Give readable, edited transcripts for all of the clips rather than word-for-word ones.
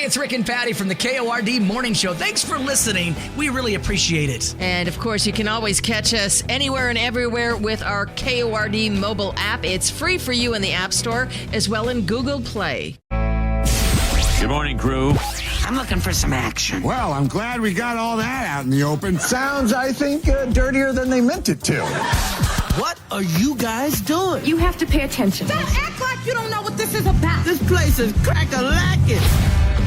Hey, it's Rick and Patty from the KORD Morning Show. Thanks for listening. We really appreciate it. And, of course, you can always catch us anywhere and everywhere with our KORD mobile app. It's free for you in the App Store as well in Google Play. Good morning, crew. I'm looking for some action. Well, I'm glad we got all that out in the open. Sounds, I think, dirtier than they meant it to. What are you guys doing? You have to pay attention. Don't act like you don't know what this is about. This place is crack-a-lackin'.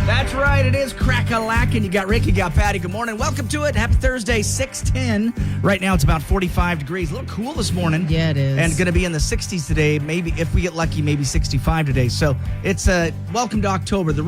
That's right. It is crack-a-lackin'. You got Rick, you got Patty. Good morning. Welcome to it. Happy Thursday, 6:10. Right now, it's about 45 degrees. A little cool this morning. Yeah, it is. And going to be in the 60s today. Maybe, if we get lucky, maybe 65 today. So it's welcome to October. The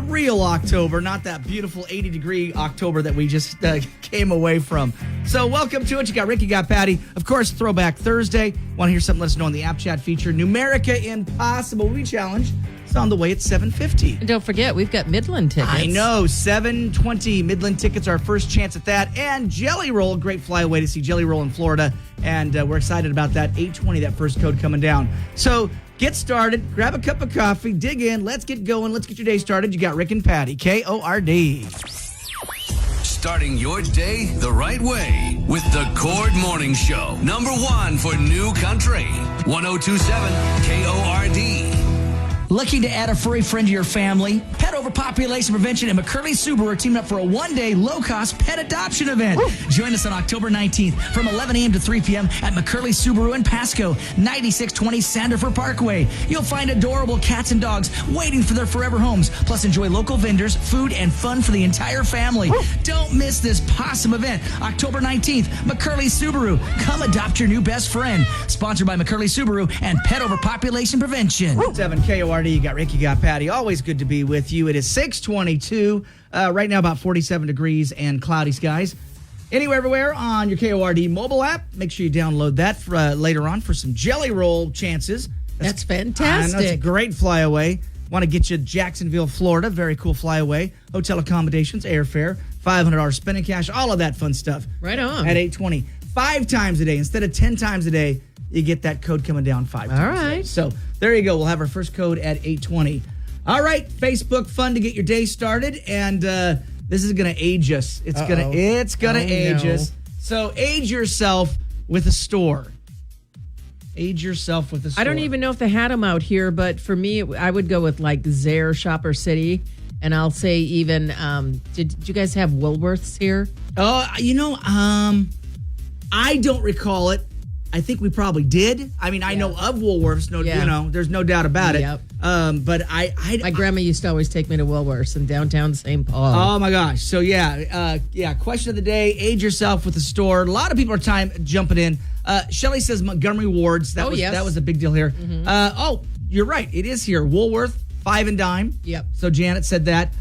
real October, not that beautiful 80-degree October that we just came away from. So welcome to it. You got Rick, you got Patty. Of course, Throwback Thursday. Want to hear something? Let us know in the app chat feature. Numerica Impossible We Challenge. It's on the way at 7:50. And don't forget, we've got Midland tickets. I know, 7:20 Midland tickets, our first chance at that. And Jelly Roll, great flyaway to see Jelly Roll in Florida. And we're excited about that. 8:20, that first code coming down. So get started, grab a cup of coffee, dig in, let's get going, let's get your day started. You got Rick and Patty, KORD. Starting your day the right way with the Cord Morning Show. Number one for New Country. 1027 KORD. Looking to add a furry friend to your family? Pet Overpopulation Prevention and McCurley Subaru are teaming up for a one-day low-cost pet adoption event. Woo. Join us on October 19th from 11 a.m. to 3 p.m. at McCurley Subaru in Pasco, 9620 Sanderford Parkway. You'll find adorable cats and dogs waiting for their forever homes, plus enjoy local vendors, food, and fun for the entire family. Woo. Don't miss this awesome event. October 19th, McCurley Subaru. Come adopt your new best friend. Sponsored by McCurley Subaru and Pet Overpopulation Prevention. Woo. 7 KORD. You got Rick, you got Patty. Always good to be with you. It is 6:22. Right now, about 47 degrees and cloudy skies. Anywhere, everywhere on your KORD mobile app. Make sure you download that for, later on for some Jelly Roll chances. That's fantastic. That's a great flyaway. Want to get you to Jacksonville, Florida. Very cool flyaway. Hotel accommodations, airfare, $500 spending cash, all of that fun stuff. Right on. At 8:20. 5 times a day instead of 10 times a day. You get that code coming down 5 times. All right. So there you go. We'll have our first code at 8:20. All right, Facebook fun to get your day started, and this is gonna age us. It's gonna age us. So age yourself with a store. Age yourself with a store. I don't even know if they had them out here, but for me, I would go with like Zare, Shopper City, and I'll say even. Did you guys have Woolworths here? Oh, I don't recall it. I think we probably did. I mean, I know of Woolworths. There's no doubt about it. Yep. But my grandma used to always take me to Woolworths in downtown St. Paul. Oh my gosh! So question of the day: age yourself with the store. A lot of people are jumping in. Shelly says Montgomery Wards. That was a big deal here. Mm-hmm. You're right. It is here. Woolworth, 5 and dime. Yep. So Janet said that.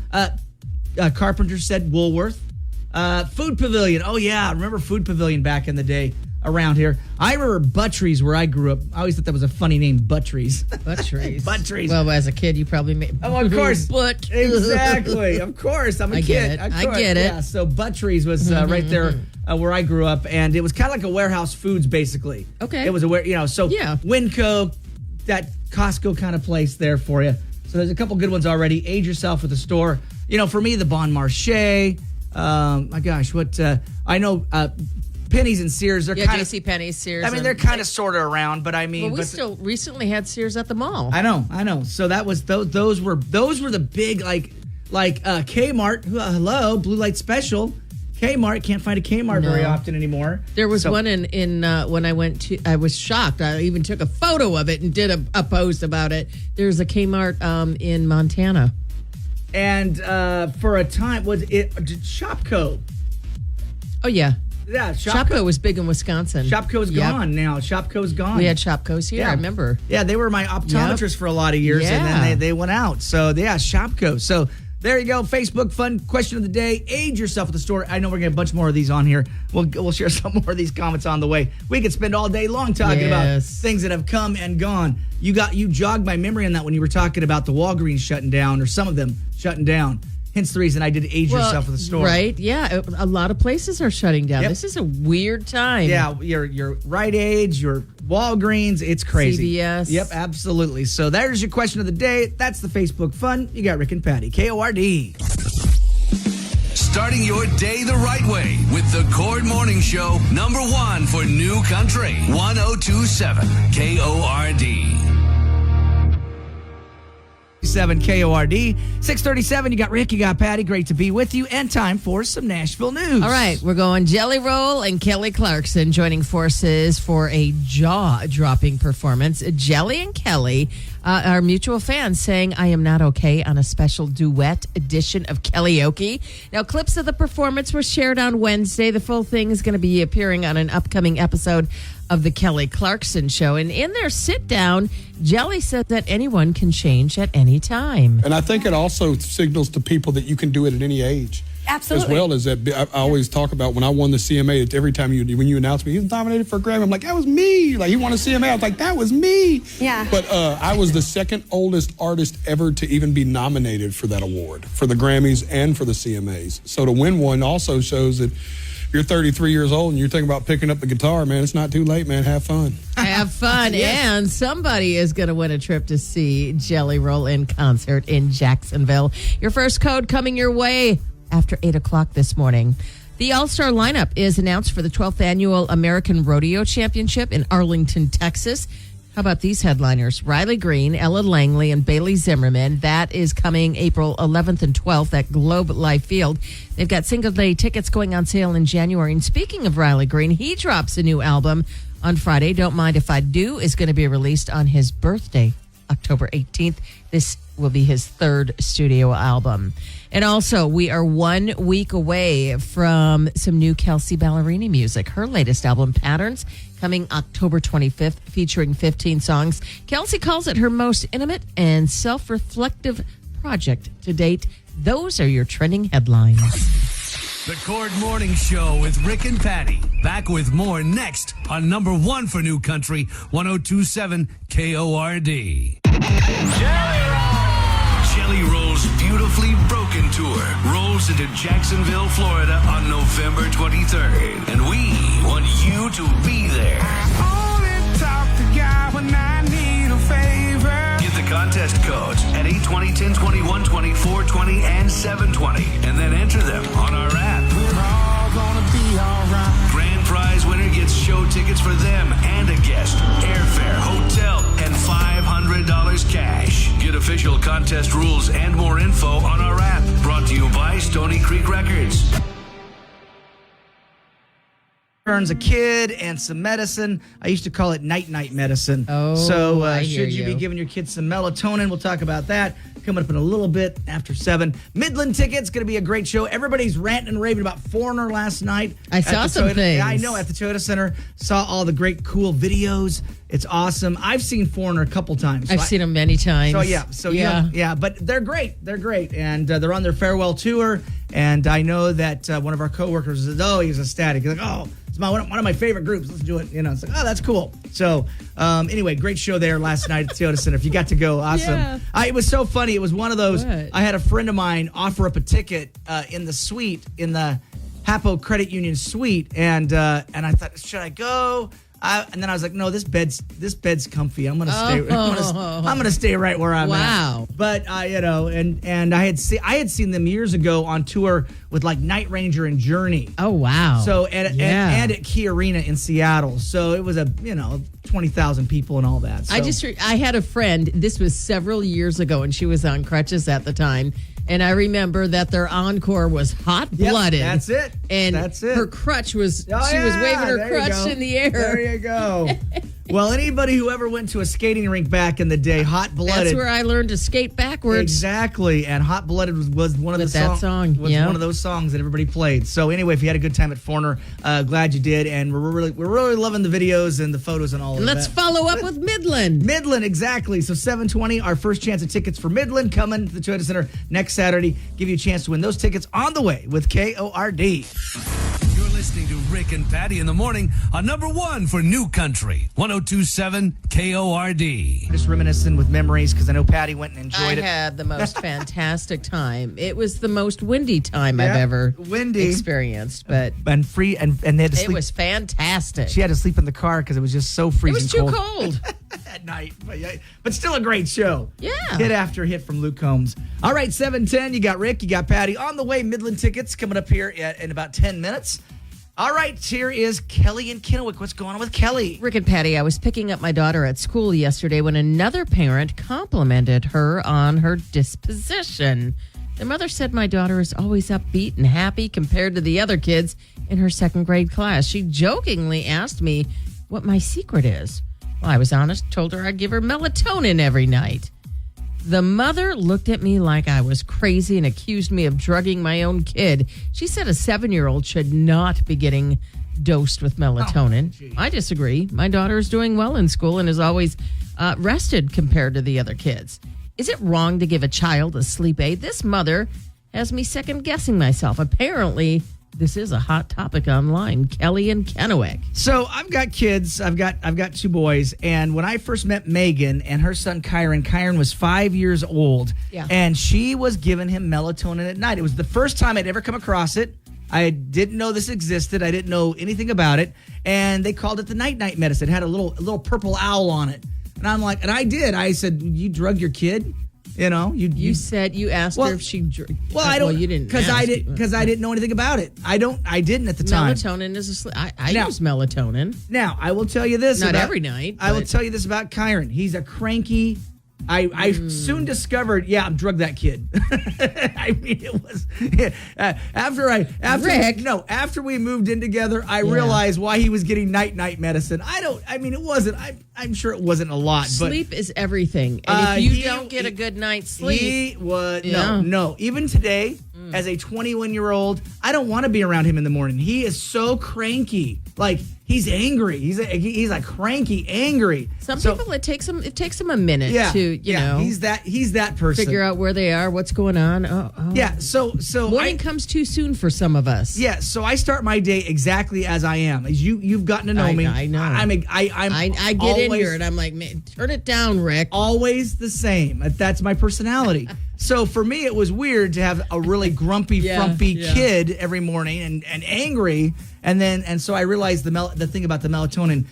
Carpenter said Woolworth. Food Pavilion. Oh yeah, I remember Food Pavilion back in the day. Around here. I remember Buttrey's where I grew up. I always thought that was a funny name, Buttrey's. Buttrey's. Buttrey's. Well, as a kid, you probably made... Oh, of course. But exactly. Of course. I'm a kid. I get it. Yeah, so Buttrey's was right there where I grew up, and it was kind of like a Warehouse Foods, basically. Okay. It was Winco, that Costco kind of place there for you. So there's a couple good ones already. Age yourself with the store. For me, the Bon Marché. My gosh, I know... Penny's and Sears, they're kind of... J.C. Penney's, Sears. I mean, they're kind of sort of around, but I mean... Well, we still recently had Sears at the mall. I know. So that was... Those were the big, like Kmart. Hello, Blue Light Special. Kmart. Can't find a Kmart very often anymore. There was one in when I went to... I was shocked. I even took a photo of it and did a post about it. There's a Kmart in Montana. And for a time, Shopko? Oh, yeah. Yeah, Shopko was big in Wisconsin. Shopko's gone now. Shopko's gone. We had Shopko's here, I remember. Yeah, they were my optometrists for a lot of years, and then they went out. So, yeah, Shopko. So, there you go. Facebook fun question of the day. Age yourself with the store. I know we're going to get a bunch more of these on here. We'll share some more of these comments on the way. We could spend all day long talking about things that have come and gone. You jogged my memory on that when you were talking about the Walgreens shutting down, or some of them shutting down. Hence the reason I did age yourself with a store. Right? Yeah. A lot of places are shutting down. Yep. This is a weird time. Yeah, your Rite Aid, your Walgreens, it's crazy. CVS. Yep, absolutely. So there's your question of the day. That's the Facebook fun. You got Rick and Patty, KORD. Starting your day the right way with the Cord Morning Show, number 1 for New Country, 1027 KORD. 7 KORD, 637. You got Rick, you got Patty. Great to be with you. And time for some Nashville news. All right, we're going Jelly Roll and Kelly Clarkson joining forces for a jaw-dropping performance. Jelly and Kelly are mutual fans saying I Am Not Okay on a special duet edition of Kellyoke. Now, clips of the performance were shared on Wednesday. The full thing is going to be appearing on an upcoming episode of the Kelly Clarkson Show. And in their sit-down, Jelly said that anyone can change at any time. And I think it also signals to people that you can do it at any age. Absolutely. As well as that, I always talk about when I won the CMA, that every time when you announce me, he's nominated for a Grammy, I'm like, that was me. Like, he won a CMA. I was like, that was me. Yeah. But I was the second oldest artist ever to even be nominated for that award, for the Grammys and for the CMAs. So to win one also shows that you're 33 years old and you're thinking about picking up the guitar, man. It's not too late, man. Have fun. Have fun. And somebody is going to win a trip to see Jelly Roll in concert in Jacksonville. Your first code coming your way after 8 o'clock this morning. The All-Star lineup is announced for the 12th Annual American Rodeo Championship in Arlington, Texas. How about these headliners? Riley Green, Ella Langley, and Bailey Zimmerman. That is coming April 11th and 12th at Globe Life Field. They've got single-day tickets going on sale in January. And speaking of Riley Green, he drops a new album on Friday. Don't Mind If I Do is going to be released on his birthday, October 18th. This will be his third studio album. And also, we are 1 week away from some new Kelsea Ballerini music. Her latest album, Patterns, coming October 25th, featuring 15 songs. Kelsea calls it her most intimate and self-reflective project to date. Those are your trending headlines. The Cord Morning Show with Rick and Patty. Back with more next on number 1 for New Country, 1027 KORD. Jelly Roll's Beautifully Broken Tour rolls into Jacksonville, Florida on November 23rd. And we want you to be there. Only talk to God when I need a favor. Get the contest codes at 820, 1020, 120, 420, and 720. And then enter them on our app. We're all gonna be alright. Grand prize winner gets show tickets for them and a guest, airfare, hotel, and $500 cash. Get official contest rules and more info on our app. Brought to you by Stony Creek Records. Burns a kid and some medicine. I used to call it night-night medicine. Oh, so I hear should you be you. giving your kids some melatonin? We'll talk about that coming up in a little bit after 7. Midland tickets, going to be a great show. Everybody's ranting and raving about Foreigner last night. I saw some things. Yeah, I know, at the Toyota Center. Saw all the great, cool videos. It's awesome. I've seen Foreigner a couple times. I've seen them many times. Yeah. But they're great. They're great. And they're on their farewell tour. And I know that one of our coworkers said, oh, he's ecstatic. He's like, oh, it's one of my favorite groups. Let's do it. You know, it's like, oh, that's cool. So anyway, great show there last night at the Toyota Center. If you got to go, awesome. Yeah. It was so funny. It was one of those, What? I had a friend of mine offer up a ticket in the suite, in the Hapo Credit Union suite. And I thought, should I go? And then I was like, no, this bed's comfy. I'm gonna stay. I'm gonna stay right where I'm Wow. at. But and I had seen them years ago on tour with like Night Ranger and Journey. Oh, wow. So and at Key Arena in Seattle. So it was 20,000 people and all that. So. I had a friend, this was several years ago, and she was on crutches at the time. And I remember that their encore was hot-blooded. Yep, that's it. And That's it. her crutch was, Oh, she was yeah, waving her there you crutch go. in the air. There you go. Well, anybody who ever went to a skating rink back in the day, Hot Blooded. That's where I learned to skate backwards. Exactly, and Hot Blooded was one of With the that song, was yeah. one of those songs that everybody played. So anyway, if you had a good time at Foreigner, glad you did, and we're really loving the videos and the photos and all of that. Let's follow up with Midland. Midland, exactly. So 7:20, our first chance at tickets for Midland coming to the Toyota Center next Saturday. Give you a chance to win those tickets on the way with KORD. You're listening to Rick and Patty in the morning on number one for New Country, 102.7 KORD. Just reminiscing with memories because I know Patty went and enjoyed it. I had the most fantastic time. It was the most windy time I've ever experienced, but And free, and they had to sleep. it was fantastic. She had to sleep in the car because it was just so freezing It was too cold. at night. But still a great show. Yeah. Hit after hit from Luke Combs. All right, 7:10. You got Rick, you got Patty. On the way, Midland tickets coming up here in about 10 minutes. All right, here is Kelly in Kennewick. What's going on with Kelly? Rick and Patty, I was picking up my daughter at school yesterday when another parent complimented her on her disposition. The mother said my daughter is always upbeat and happy compared to the other kids in her second grade class. She jokingly asked me what my secret is. Well, I was honest, told her I'd give her melatonin every night. The mother looked at me like I was crazy and accused me of drugging my own kid. She said a 7-year-old should not be getting dosed with melatonin. I disagree. My daughter is doing well in school and is always rested compared to the other kids. Is it wrong to give a child a sleep aid? This mother has me second guessing myself. Apparently, this is a hot topic online. Kelly and Kennewick. So I've got kids. I've got 2 boys. And when I first met Megan and her son Kyron was 5 years old. Yeah. And she was giving him melatonin at night. It was the first time I'd ever come across it. I didn't know this existed. I didn't know anything about it. And they called it the night medicine. It had a little purple owl on it. And I'm like, and I did. I said, you drug your kid? You know, you said you asked her if she. Well, I don't. Well, you didn't because I didn't know anything about it. I didn't at the time. Melatonin is a sleep. I use melatonin. Now I will tell you this. Not every night. I will tell you this about Kyron. He's a cranky. I soon discovered. Yeah, I'm drugged that kid. I mean, it was after we moved in together. I realized why he was getting night medicine. It wasn't. I'm sure it wasn't a lot. Sleep is everything, and if you don't get a good night's sleep, he was no. Even today, as a 21-year-old, I don't want to be around him in the morning. He is so cranky. Like he's angry. He's like cranky, angry. Some people it takes them a minute to know. He's that person. Figure out where they are, what's going on. Yeah. So morning comes too soon for some of us. Yeah. So I start my day exactly as I am. As you've gotten to know me. I know. I get in here and I'm like, man, turn it down, Rick. Always the same. That's my personality. So for me, it was weird to have a really grumpy, frumpy kid every morning and angry. And so I realized the thing about the melatonin.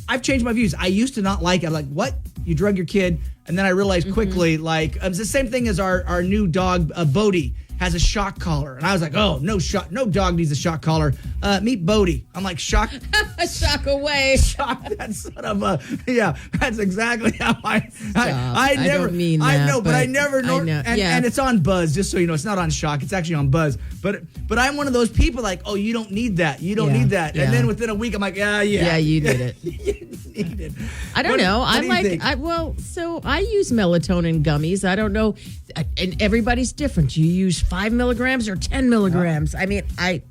I've changed my views. I used to not like it. I'm like, what? You drug your kid? And then I realized quickly, it's the same thing as our new dog, Bodie, has a shock collar. And I was like, oh, no dog needs a shock collar. Meet Bodie. I'm like, shock. Shock away. Shock that son of a, that's exactly how I never, don't mean that, I know, but I never know. And it's on Buzz, just so you know, it's not on Shock. It's actually on Buzz. But I'm one of those people like, oh, you don't need that. You don't need that. Yeah. And then within a week, I'm like, yeah, you did it. You need it. I don't know. So I use melatonin gummies. I don't know. And everybody's different. You use 5 milligrams or 10 milligrams. I mean, I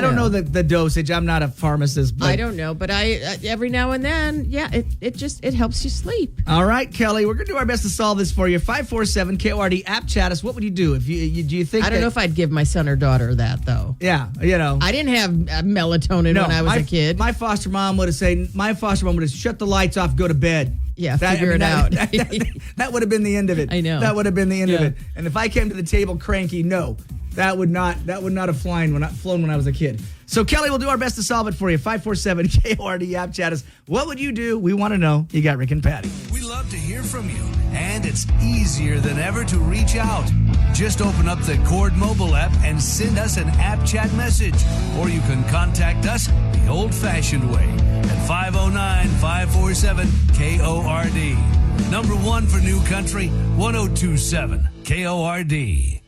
don't know the dosage. I'm not a pharmacist. But I don't know, but I every now and then, it helps you sleep. All right, Kelly, we're gonna do our best to solve this for you. 547 KORD app chat us. What would you do if you do you think? I don't know if I'd give my son or daughter that though. Yeah, I didn't have melatonin when I was a kid. My foster mom would have shut the lights off, go to bed. Yeah, figure it out. That would have been the end of it. I know. That would have been the end of it. And if I came to the table cranky, no. That would not have flown when I was a kid. So Kelly, we'll do our best to solve it for you. 547 KORD app chat us. What would you do? We want to know. You got Rick and Patty. We love to hear from you, and it's easier than ever to reach out. Just open up the Cord mobile app and send us an app chat message, or you can contact us the old-fashioned way at 509-547-KORD. Number one for New Country, 102.7 KORD.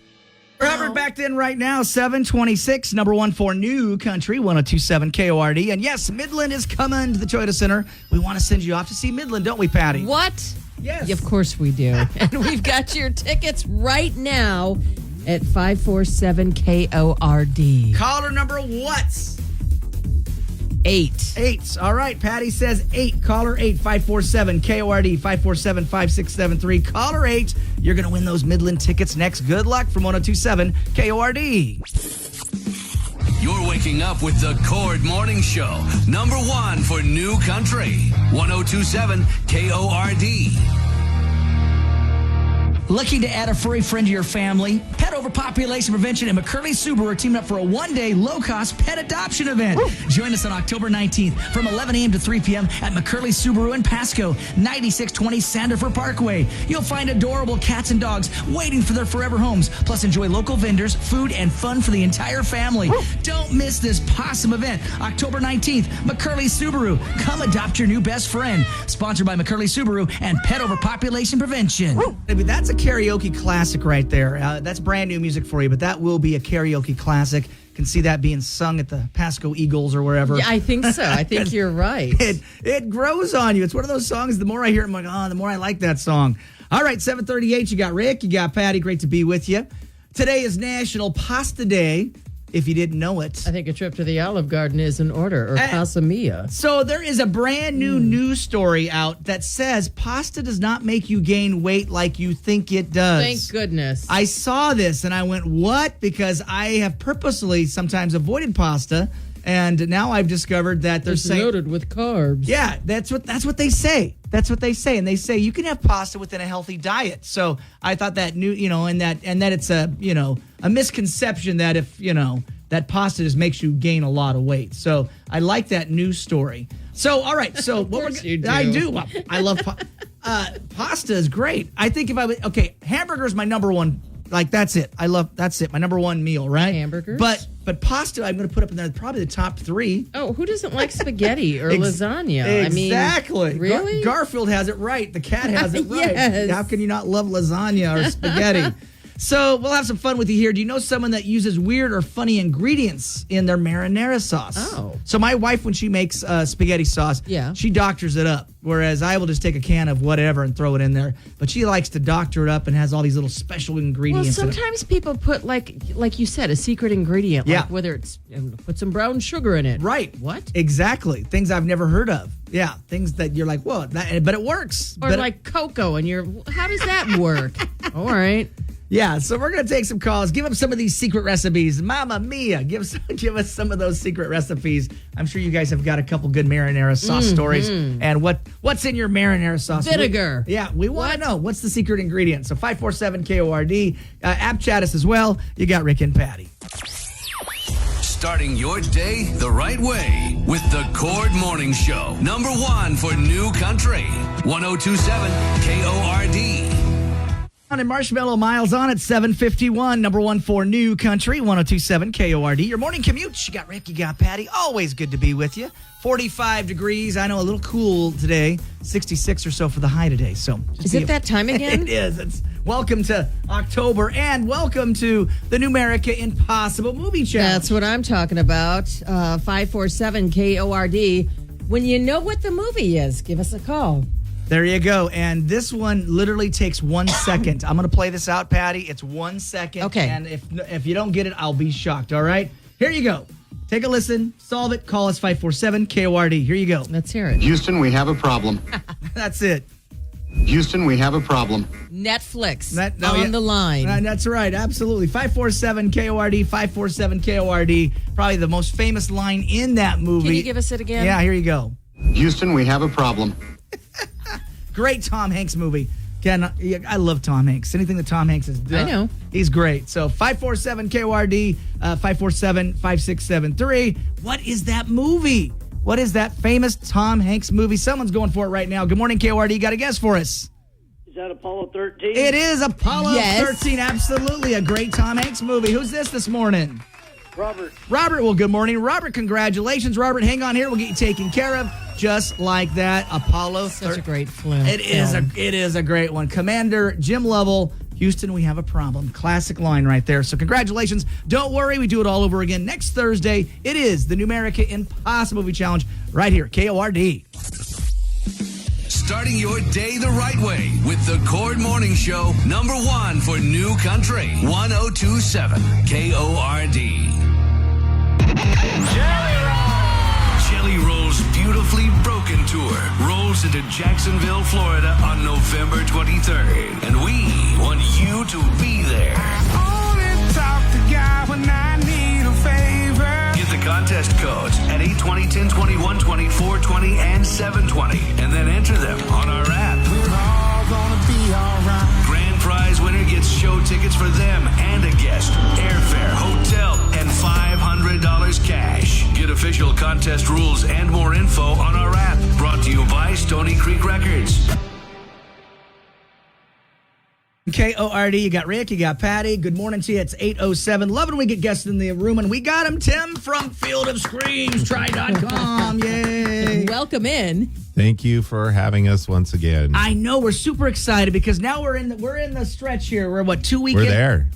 We're hovering back then right now, 726, number one for New Country, 102.7 KORD. And yes, Midland is coming to the Toyota Center. We want to send you off to see Midland, don't we, Patty? What? Yes. Of course we do. And we've got your tickets right now at 547 KORD. Caller number what? 8. 8. All right, Patty says 8. Caller 8, 547 KORD, 547-5673. Caller 8. You're going to win those Midland tickets next. Good luck from 102.7 KORD. You're waking up with the Cord Morning Show. Number 1 for New Country. 1027 KORD. Looking to add a furry friend to your family? Pet Overpopulation Prevention and McCurley Subaru are teaming up for a one-day low-cost pet adoption event. Join us on October 19th from 11 a.m. to 3 p.m. at McCurley Subaru in Pasco, 9620 Sandifer Parkway. You'll find adorable cats and dogs waiting for their forever homes, plus enjoy local vendors, food, and fun for the entire family. Don't miss this possum event, October 19th, McCurley Subaru. Come adopt your new best friend. Sponsored by McCurley Subaru and Pet Overpopulation Prevention. That's a karaoke classic right there. That's brand new music for you, but that will be a karaoke classic. Can see that being sung at the Pasco Eagles or wherever. Yeah, I think so. I think you're right. It grows on you. It's one of those songs, the more I hear it, I'm like, oh, the more I like that song. All right, 7:38, you got Rick, you got Patty. Great to be with you. Today is National Pasta Day, if you didn't know it. I think a trip to the Olive Garden is in order, or Casa Mia. So there is a brand new news story out that says pasta does not make you gain weight like you think it does. Thank goodness. I saw this and I went, what? Because I have purposely sometimes avoided pasta, and now I've discovered that they're saying loaded with carbs. Yeah, that's what they say. That's what they say, and they say you can have pasta within a healthy diet. So I thought that and that it's a misconception that if that pasta just makes you gain a lot of weight. So I like that news story. So all right, so of course you do. I do. I love pasta is great. I think if I would hamburger is my number one. Like that's it. That's it. My number one meal, right? Hamburgers. But pasta, I'm going to put up in there probably the top 3. Oh, who doesn't like spaghetti or lasagna? Exactly. I mean, really? Garfield has it right. The cat has it right. Yes. How can you not love lasagna or spaghetti? So we'll have some fun with you here. Do you know someone that uses weird or funny ingredients in their marinara sauce? Oh. So my wife, when she makes spaghetti sauce, she doctors it up, whereas I will just take a can of whatever and throw it in there. But she likes to doctor it up and has all these little special ingredients. Well, sometimes people put, like you said, a secret ingredient, like whether it's put some brown sugar in it. Right. What? Exactly. Things I've never heard of. Yeah, things that you're like, whoa, but it works. Or like cocoa, and how does that work? All right. Yeah, so we're going to take some calls. Give us some of these secret recipes. Mamma mia, give us some of those secret recipes. I'm sure you guys have got a couple good marinara sauce stories. And what's in your marinara sauce? Vinegar. We want to know. What's the secret ingredient? So 547-KORD. App chat us as well. You got Rick and Patty. Starting your day the right way with the Cord Morning Show. Number 1 for New Country. 1027 KORD. And Marshmallow Miles on at 7:51. Number 1 for New Country, 1027 KORD. Your morning commute. You got Rick, you got Patty. Always good to be with you. 45 degrees. I know, a little cool today. 66 or so for the high today. So is it that time again? It is. It's welcome to October and welcome to the Numerica Impossible Movie Challenge. That's what I'm talking about. 547 KORD. When you know what the movie is, give us a call. There you go. And this one literally takes 1 second. I'm going to play this out, Patty. It's 1 second. Okay. And if you don't get it, I'll be shocked. All right? Here you go. Take a listen. Solve it. Call us 547-KORD. Here you go. Let's hear it. Houston, we have a problem. That's it. Houston, we have a problem. Netflix on the line. That's right. Absolutely. 547-KORD. 547-KORD. Probably the most famous line in that movie. Can you give us it again? Yeah, here you go. Houston, we have a problem. Great Tom Hanks movie. Again, I love Tom Hanks. Anything that Tom Hanks has done. I know. He's great. So 547-KORD, 547-5673. What is that movie? What is that famous Tom Hanks movie? Someone's going for it right now. Good morning, KORD. You got a guess for us? Is that Apollo 13? It is Apollo 13. Absolutely. A great Tom Hanks movie. Who's this morning? Robert. Robert, well, good morning. Robert, congratulations. Robert, hang on here. We'll get you taken care of. Just like that, Apollo 13. Such a great film. It is a great one. Commander Jim Lovell, Houston, we have a problem. Classic line right there. So congratulations. Don't worry, we do it all over again next Thursday. It is the Numerica Impossible Movie Challenge right here, KORD. Starting your day the right way with the Cord Morning Show. Number 1 for New Country. 1027 KORD. Jelly Roll's Beautifully Broken Tour rolls into Jacksonville, Florida on November 23rd. And we want you to be there. Only talk to God when I need a favor. Get contest codes at 820, 1020, 120, 420, and 720, and then enter them on our app. We're all gonna be alright. Grand prize winner gets show tickets for them and a guest, airfare, hotel, and $500 cash. Get official contest rules and more info on our app. Brought to you by Stony Creek Records. KORD, you got Rick, you got Patty. Good morning to you. It's 8:07. Loving when we get guests in the room, and we got him, Tim from Field of Screams, try.com. Yay. Welcome in. Thank you for having us once again. I know, we're super excited because now we're in the stretch here. We're what, 2 weekends?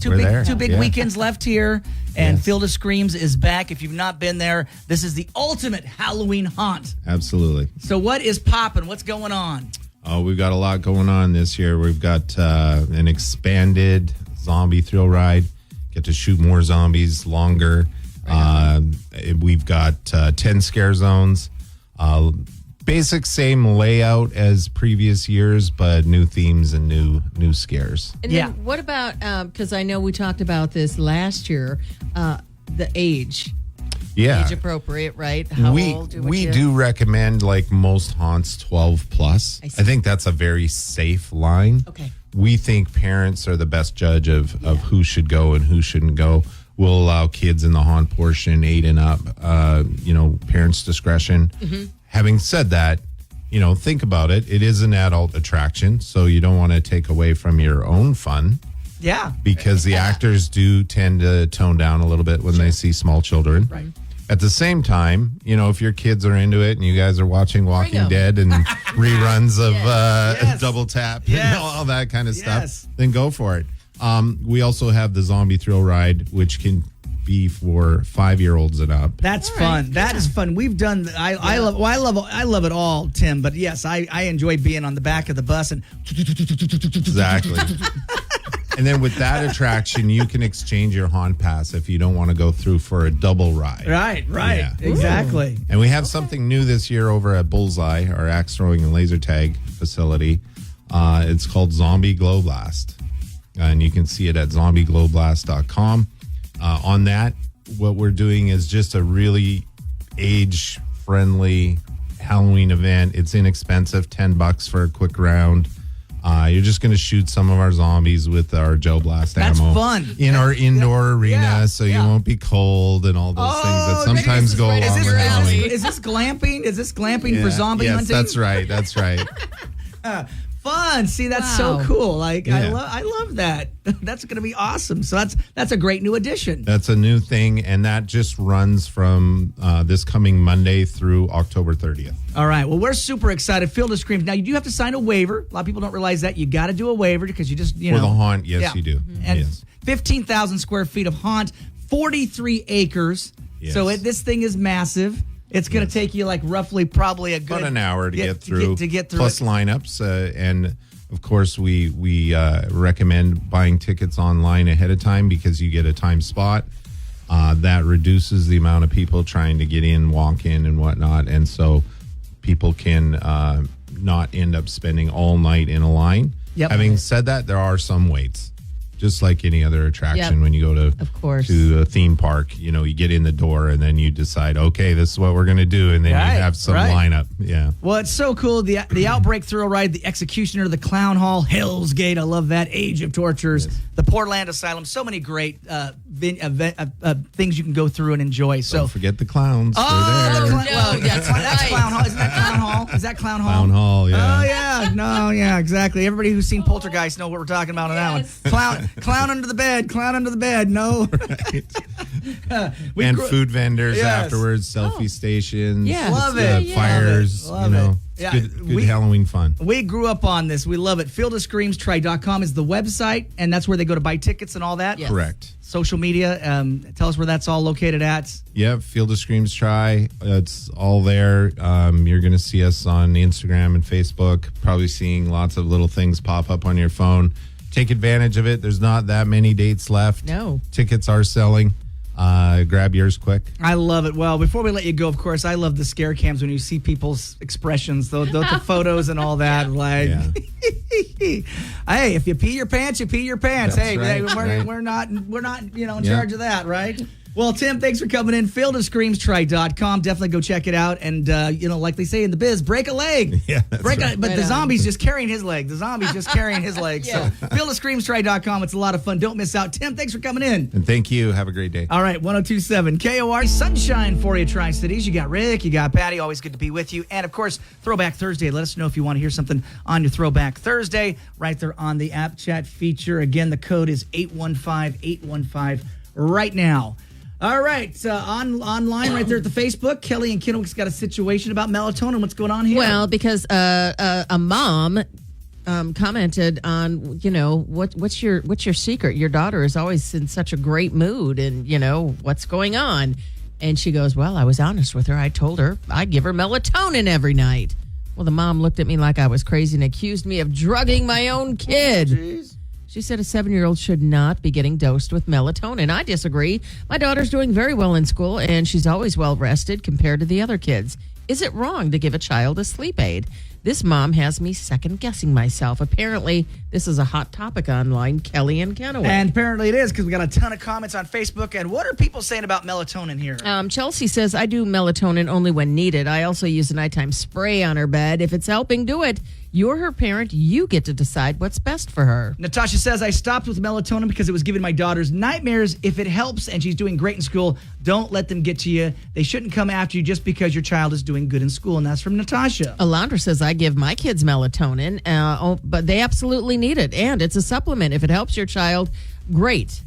We're there. Two big weekends left here, and Field of Screams is back. If you've not been there, this is the ultimate Halloween haunt. Absolutely. So what is popping? What's going on? Oh, we've got a lot going on this year. We've got an expanded zombie thrill ride. Get to shoot more zombies longer. We've got 10 scare zones. Basic same layout as previous years, but new themes and new scares. And then what about, because I know we talked about this last year, the age. Yeah. Age appropriate, right? How old? We do recommend, like most haunts, 12 plus. I think that's a very safe line. Okay. We think parents are the best judge of who should go and who shouldn't go. We'll allow kids in the haunt portion 8 and up, parents' discretion. Mm-hmm. Having said that, think about it. It is an adult attraction, so you don't want to take away from your own fun. Yeah. Because the actors do tend to tone down a little bit when they see small children. Right. At the same time, if your kids are into it and you guys are watching Walking Dead and reruns of Double Tap and all that kind of stuff, then go for it. We also have the Zombie Thrill Ride, which can be for 5-year-olds and up. That's fun. That is fun. We've done. I love it all, Tim. But yes, I enjoy being on the back of the bus and exactly. And then with that attraction, you can exchange your haunt pass if you don't want to go through for a double ride. Right. Yeah. Exactly. And we have something new this year over at Bullseye, our axe throwing and laser tag facility. It's called Zombie Glow Blast. And you can see it at zombieglowblast.com. On that, what we're doing is just a really age-friendly Halloween event. It's inexpensive, $10 for a quick round. You're just going to shoot some of our zombies with our Gel Blast ammo. That's fun. In our indoor arena, so you won't be cold and all those things that sometimes go along with Halloween. Is this glamping? Is this glamping for zombie hunting? Yes, that's right. Fun. See, that's so cool. Like I love that. That's going to be awesome. So that's a great new addition. That's a new thing, and that just runs from this coming Monday through October 30th. All right. Well, we're super excited. Field of Screams. Now, you do have to sign a waiver. A lot of people don't realize that. You got to do a waiver because you just, For the haunt, yes, you do. Mm-hmm. And 15,000 square feet of haunt, 43 acres. Yes. So this thing is massive. It's going to take you like roughly probably a good about an hour to get through. Plus it. lineups, and of course we recommend buying tickets online ahead of time because you get a time spot. That reduces the amount of people trying to get in, walk in, and whatnot, and so people can not end up spending all night in a line. Yep. Having said that, there are some waits. Just like any other attraction, when you go to a theme park, you get in the door and then you decide, okay, this is what we're going to do, and then you have some lineup. Yeah. Well, it's so cool. The Outbreak Thrill Ride, the Executioner, the Clown Hall, Hell's Gate. I love that. Age of Tortures, the Portland Asylum. So many great things you can go through and enjoy. So don't forget the clowns. Oh, they're there. that's Clown Hall. Isn't that Clown Hall? Is that Clown Hall? Clown Hall. Yeah. Oh yeah. No. Yeah. Exactly. Everybody who's seen Poltergeist know what we're talking about on that one. Clown under the bed. Clown under the bed. No. And food vendors afterwards, selfie stations. Love it. Fires. Love it. Yeah, good Halloween fun. We grew up on this. We love it. Fieldofscreamstry.com is the website, and that's where they go to buy tickets and all that. Yes. Correct. Social media. Tell us where that's all located at. Yep, Field of Screams Try. It's all there. You're going to see us on Instagram and Facebook, probably seeing lots of little things pop up on your phone. Take advantage of it. There's not that many dates left. No. Tickets are selling. Grab yours quick. I love it. Well, before we let you go, of course, I love the scare cams when you see people's expressions, the photos and all that. Like, hey, if you pee your pants, you pee your pants. That's hey, right, we're not in charge of that, right? Well, Tim, thanks for coming in. FieldofScreamsTry.com. Definitely go check it out. And, like they say in the biz, break a leg. Yeah, that's right. But the zombie's just carrying his leg. The zombie's just carrying his leg. Yeah. So, FieldofScreamsTry.com. It's a lot of fun. Don't miss out. Tim, thanks for coming in. And thank you. Have a great day. All right, 102.7 KOR. Sunshine for you, Tri-Cities. You got Rick, you got Patty. Always good to be with you. And, of course, Throwback Thursday. Let us know if you want to hear something on your Throwback Thursday right there on the app chat feature. Again, the code is 815-815 right now. All right, online right there at the Facebook, Kelly and Kennewick's got a situation about melatonin. What's going on here? Well, because a mom commented on, what's your secret? Your daughter is always in such a great mood, and what's going on? And she goes, well, I was honest with her. I told her I give her melatonin every night. Well, the mom looked at me like I was crazy and accused me of drugging my own kid. Jeez. She said a 7-year-old should not be getting dosed with melatonin. I disagree. My daughter's doing very well in school, and she's always well rested compared to the other kids. Is it wrong to give a child a sleep aid? This mom has me second-guessing myself. Apparently, this is a hot topic online, Kelly and Kennewick. And apparently it is, because we got a ton of comments on Facebook. And what are people saying about melatonin here? Chelsea says, I do melatonin only when needed. I also use a nighttime spray on her bed. If it's helping, do it. You're her parent. You get to decide what's best for her. Natasha says, I stopped with melatonin because it was giving my daughters nightmares. If it helps and she's doing great in school, don't let them get to you. They shouldn't come after you just because your child is doing good in school. And that's from Natasha. Alondra says, I give my kids melatonin, but they absolutely need it. And it's a supplement. If it helps your child, great.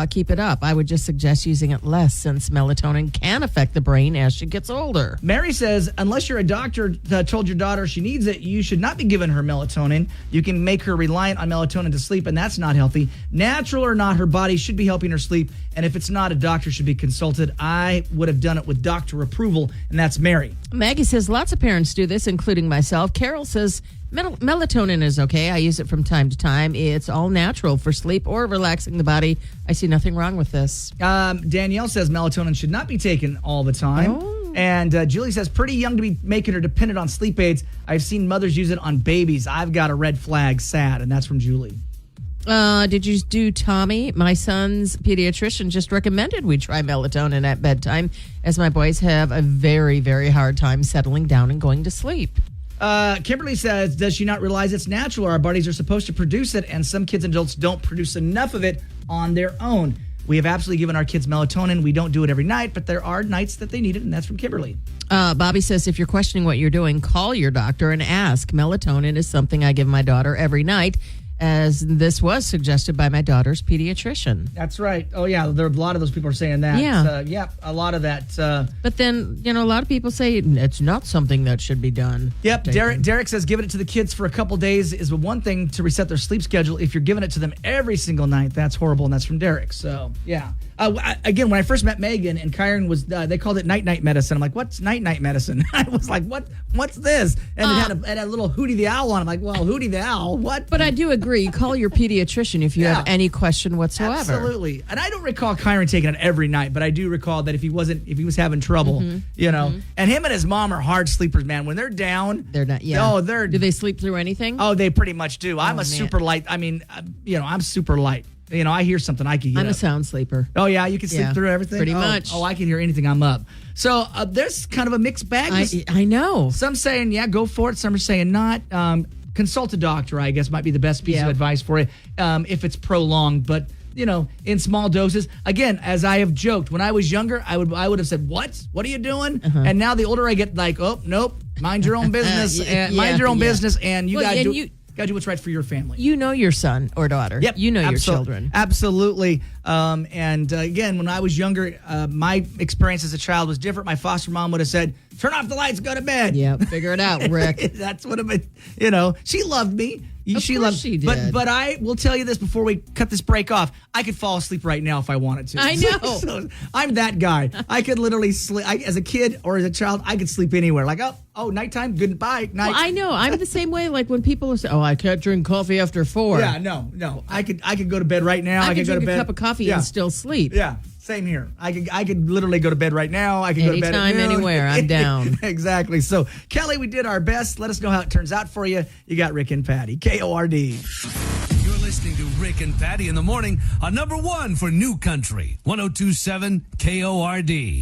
Keep it up. I would just suggest using it less since melatonin can affect the brain as she gets older. Mary says, unless you're a doctor told your daughter she needs it, you should not be giving her melatonin. You can make her reliant on melatonin to sleep, and that's not healthy. Natural or not, her body should be helping her sleep, and if it's not, a doctor should be consulted. I would have done it with doctor approval, and that's Mary. Maggie says, lots of parents do this, including myself. Carol says, melatonin is okay. I use it from time to time. It's all natural for sleep or relaxing the body. I see nothing wrong with this. Danielle says melatonin should not be taken all the time. Oh. And Julie says, pretty young to be making her dependent on sleep aids. I've seen mothers use it on babies. I've got a red flag. Sad. And that's from Julie. Did you do Tommy? My son's pediatrician just recommended we try melatonin at bedtime, as my boys have a very, very hard time settling down and going to sleep. Kimberly says, does she not realize it's natural? Our bodies are supposed to produce it, and some kids and adults don't produce enough of it on their own. We have absolutely given our kids melatonin. We don't do it every night, but there are nights that they need it, and that's from Kimberly. Bobby says, if you're questioning what you're doing, call your doctor and ask. Melatonin is something I give my daughter every night, as this was suggested by my daughter's pediatrician. That's right. Oh, yeah, there are a lot of those people are saying that. Yeah. A lot of that. But then, a lot of people say it's not something that should be done. Yep. Derek says giving it to the kids for a couple days is one thing to reset their sleep schedule. If you're giving it to them every single night, that's horrible, and that's from Derek. So, yeah. Again, when I first met Megan and Kyron was, they called it night-night medicine. I'm like, what's night-night medicine? I was like, what's this? And it had a little Hootie the Owl on. I'm like, well, Hootie the Owl, what? But I do agree. Call your pediatrician if you have any question whatsoever. Absolutely. And I don't recall Kyron taking it every night, but I do recall that if he was having trouble, and him and his mom are hard sleepers, man. When they're down, they're not. Yeah. Oh, do they sleep through anything? Oh, they pretty much do. I'm super light. I mean, I'm super light. I hear something, I can get I'm up. a sound sleeper. Oh, yeah? You can sleep through everything? Pretty much. Oh, I can hear anything, I'm up. So there's kind of a mixed bag. I know. Some saying, yeah, go for it. Some are saying not. Consult a doctor, I guess, might be the best piece of advice for you if it's prolonged. But, in small doses. Again, as I have joked, when I was younger, I would have said, what? What are you doing? And now the older I get, like, oh, nope, mind your own business. Mind your own business, and you got to do... Got to do what's right for your family. You know your son or daughter. Yep. You know your children. Absolutely. Again, when I was younger, my experience as a child was different. My foster mom would have said, turn off the lights, go to bed. Yeah, figure it out, Rick. That's what it been, she loved me. She did. But I will tell you this before we cut this break off. I could fall asleep right now if I wanted to. I know. So I'm that guy. I could literally sleep. As a kid or as a child, I could sleep anywhere. Like, oh, nighttime, goodbye, night. Well, I know. I'm the same way. Like when people say, oh, I can't drink coffee after 4. Yeah, no. I could go to bed right now. I could go drink to bed. a cup of coffee and still sleep. Yeah. Same here. I could literally go to bed right now. I could go to bed anytime, anywhere. I'm down. Exactly. So, Kelly, we did our best. Let us know how it turns out for you. You got Rick and Patty. KORD. You're listening to Rick and Patty in the morning on number one for New Country, 102.7 KORD.